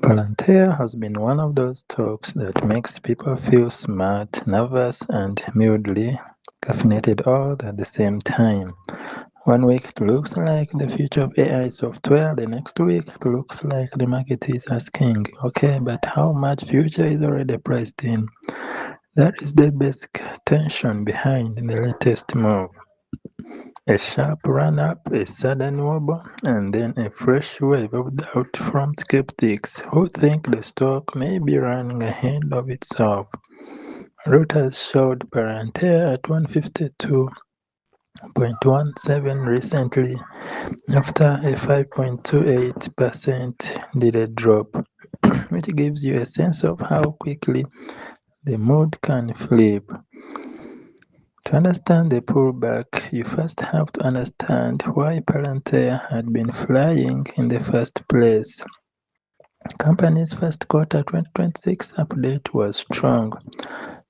Palantir has been one of those stocks that makes people feel smart, nervous, and mildly caffeinated all at the same time. One week it looks like the future of AI software, the next week it looks like the market is asking, okay, but how much future is already priced in? That is the basic tension behind the latest move. A sharp run-up, a sudden wobble, and then a fresh wave of doubt from skeptics who think the stock may be running ahead of itself. Reuters showed Palantir at 152.17 recently after a 5.28% delayed drop, which gives you a sense of how quickly the mood can flip. To understand the pullback, you first have to understand why Palantir had been flying in the first place. Company's first quarter 2026 update was strong.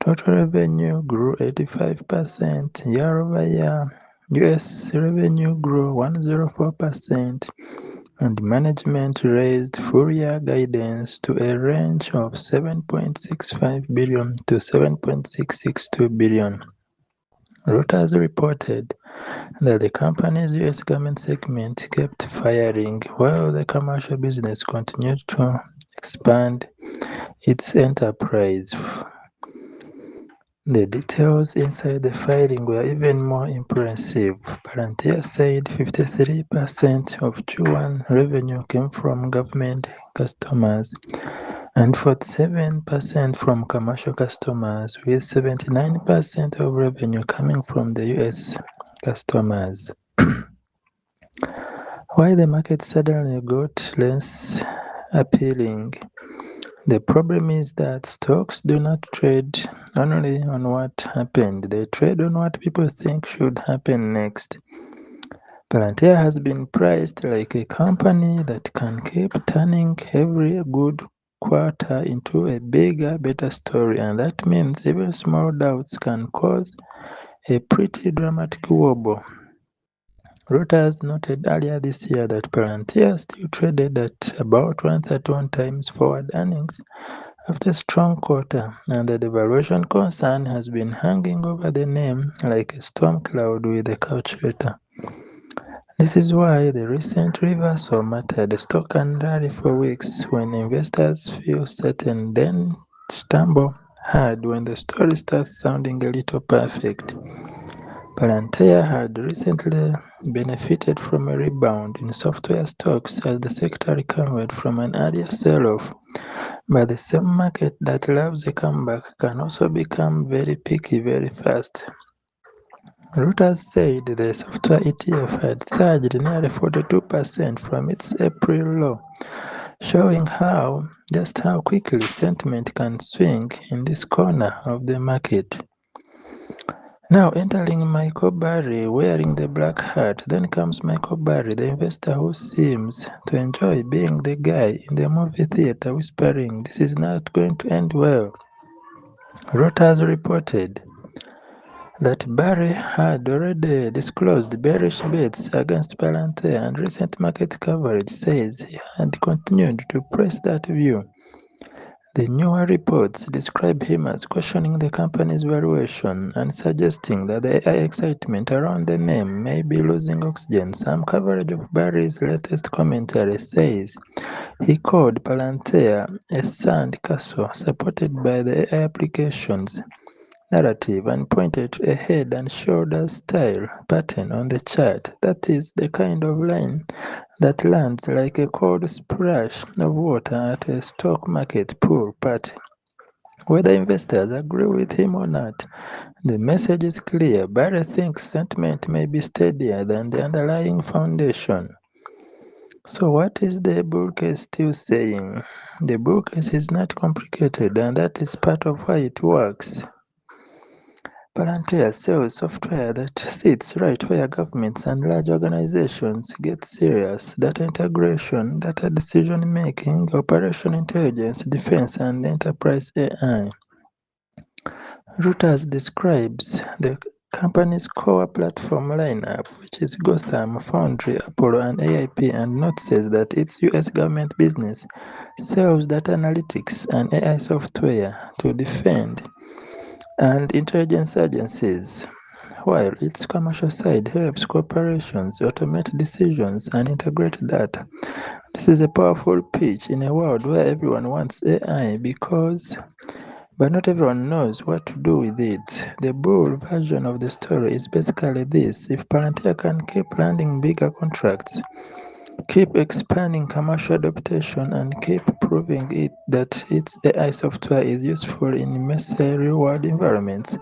Total revenue grew 85% year-over-year. US revenue grew 104%, and management raised full-year guidance to a range of $7.65 billion to $7.662 billion. Reuters reported that the company's US government segment kept firing while the commercial business continued to expand its enterprise. The details inside the filing were even more impressive. Palantir said 53% of Q1 revenue came from government customers and 47% from commercial customers, with 79% of revenue coming from the US customers. Why the market suddenly got less appealing? The problem is that stocks do not trade only on what happened, they trade on what people think should happen next. Palantir has been priced like a company that can keep turning every good quarter into a bigger, better story, and that means even small doubts can cause a pretty dramatic wobble. Reuters noted earlier this year that Palantir still traded at about 131 times forward earnings after a strong quarter, and the devaluation concern has been hanging over the name like a storm cloud with a calculator. This is why the recent reversal mattered. The stock can rally for weeks when investors feel certain, then stumble hard when the story starts sounding a little perfect. Palantir had recently benefited from a rebound in software stocks as the sector recovered from an earlier sell-off. But the same market that loves a comeback can also become very picky very fast. Reuters said the software ETF had surged nearly 42% from its April low, showing just how quickly sentiment can swing in this corner of the market. Now entering Michael Burry wearing the black hat, then comes Michael Burry, the investor who seems to enjoy being the guy in the movie theater whispering, "This is not going to end well." Reuters reported that Burry had already disclosed bearish bets against Palantir, and recent market coverage says he had continued to press that view. The newer reports describe him as questioning the company's valuation and suggesting that the AI excitement around the name may be losing oxygen. Some coverage of Barry's latest commentary says he called Palantir a sand castle supported by the AI applications narrative and pointed to a head and shoulders style pattern on the chart. That is the kind of line that lands like a cold splash of water at a stock market pool party. Whether investors agree with him or not, the message is clear. Barry thinks sentiment may be steadier than the underlying foundation. So what is the bull case still saying? The bull case is not complicated, and that is part of why it works. Palantir sells software that sits right where governments and large organizations get serious: data integration, data decision-making, operation intelligence, defense, and enterprise AI. Reuters describes the Company's core platform lineup, which is Gotham, Foundry, Apollo, and AIP, and note says that its US government business sells data analytics and AI software to defend and intelligence agencies, while its commercial side helps corporations automate decisions and integrate data. This is a powerful pitch in a world where everyone wants AI but not everyone knows what to do with it. The bull version of the story is basically this: if Palantir can keep landing bigger contracts, keep expanding commercial adaptation, and keep proving that its AI software is useful in messy real-world environments,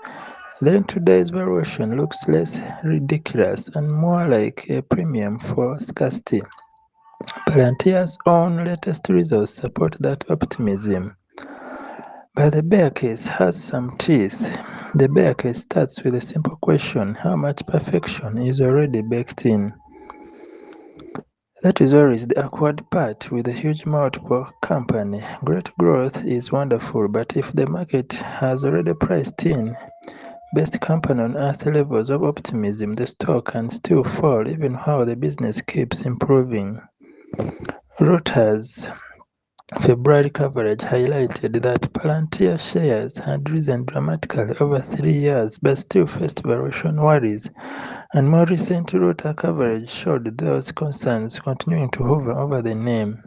then today's valuation looks less ridiculous and more like a premium for scarcity. Palantir's own latest results support that optimism. But the bear case has some teeth. The bear case starts with a simple question: how much perfection is already baked in? That is always the awkward part with a huge multiple company. Great growth is wonderful, but if the market has already priced in best company on earth levels of optimism, the stock can still fall even while the business keeps improving. Reuters February coverage highlighted that Palantir shares had risen dramatically over 3 years but still faced valuation worries, and more recent Reuters coverage showed those concerns continuing to hover over the name.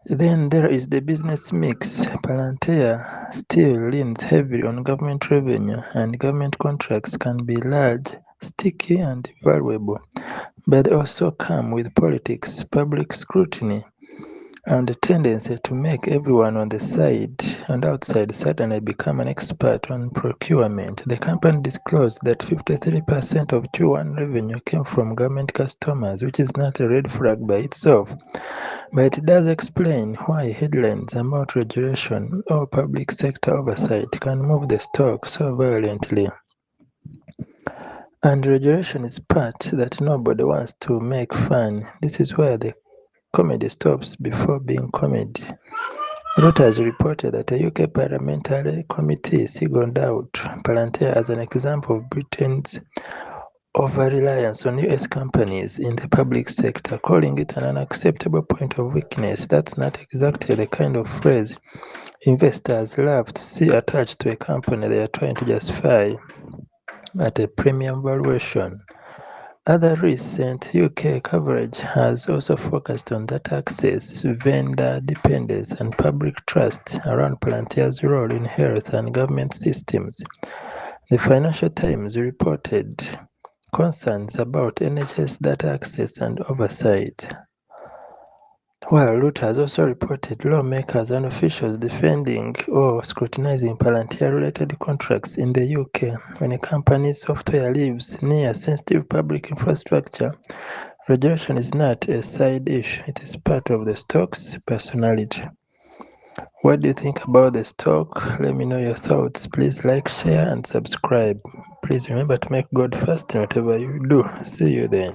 Then there is the business mix. Palantir still leans heavily on government revenue, and government contracts can be large, sticky, and valuable, but they also come with politics, public scrutiny, and a tendency to make everyone on the side and outside suddenly become an expert on procurement. The company disclosed that 53% of Q1 revenue came from government customers, which is not a red flag by itself, but it does explain why headlines about regulation or public sector oversight can move the stock so violently. And regulation is part that nobody wants to make fun. This is where the comedy stops before being comedy. Reuters reported that a UK parliamentary committee singled out Palantir as an example of Britain's over-reliance on US companies in the public sector, calling it an unacceptable point of weakness. That's not exactly the kind of phrase investors love to see attached to a company they are trying to justify at a premium valuation. Other recent UK coverage has also focused on data access, vendor dependence, and public trust around Palantir's role in health and government systems. The Financial Times reported concerns about NHS data access and oversight, while Reuters also reported lawmakers and officials defending or scrutinizing Palantir-related contracts in the UK. When a company's software lives near sensitive public infrastructure, regulation is not a side issue, it is part of the stock's personality. What do you think about the stock? Let me know your thoughts. Please like, share, and subscribe. Please remember to make God first in whatever you do. See you then.